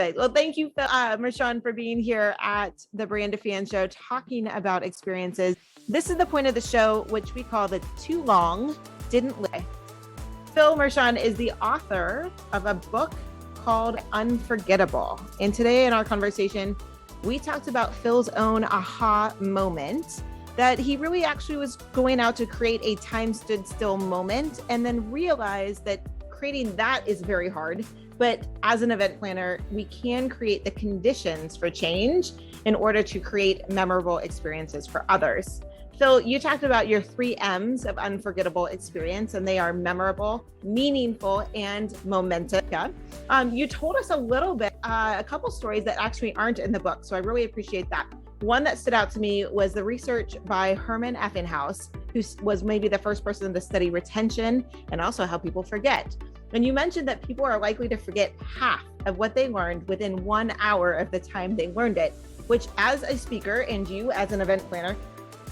Well, thank you, Phil Mershon, for being here at the Brand to Fan Show, talking about experiences. This is the point of the show, which we call the Too Long Didn't Live. Phil Mershon is the author of a book called Unforgettable. And today in our conversation, we talked about Phil's own aha moment, that he really actually was going out to create a time stood still moment and then realized that creating that is very hard. But as an event planner, we can create the conditions for change in order to create memorable experiences for others. Phil, you talked about your 3 M's of unforgettable experience, and they are memorable, meaningful, and momentous. You told us a little bit, a couple stories that actually aren't in the book, so I really appreciate that. One that stood out to me was the research by Herman Ebbinghaus, who was maybe the first person to study retention and also how people forget. And you mentioned that people are likely to forget half of what they learned within 1 hour of the time they learned it, which as a speaker and you as an event planner,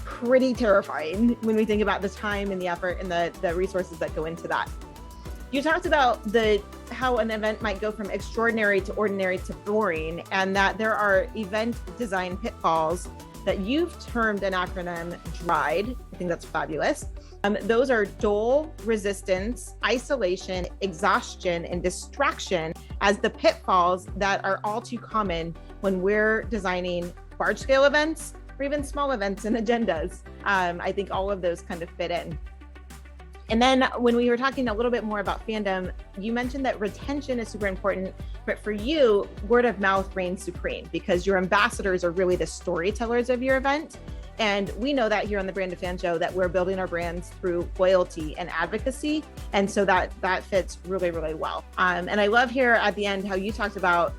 pretty terrifying when we think about the time and the effort and the resources that go into that. You talked about how an event might go from extraordinary to ordinary to boring, and that there are event design pitfalls that you've termed an acronym DRIDE. I think that's fabulous. Those are dull, resistance, isolation, exhaustion, and distraction as the pitfalls that are all too common when we're designing large-scale events or even small events and agendas. I think all of those kind of fit in. And then when we were talking a little bit more about fandom, you mentioned that retention is super important, but for you, word of mouth reigns supreme because your ambassadors are really the storytellers of your event. And we know that here on the Brand to Fan Show that we're building our brands through loyalty and advocacy. And so that fits really, really well. And I love here at the end how you talked about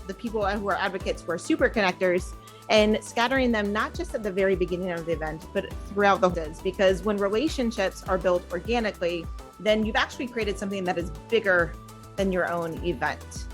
the people who are advocates who are super connectors and scattering them not just at the very beginning of the event, but throughout the whole, because when relationships are built organically, then you've actually created something that is bigger than your own event.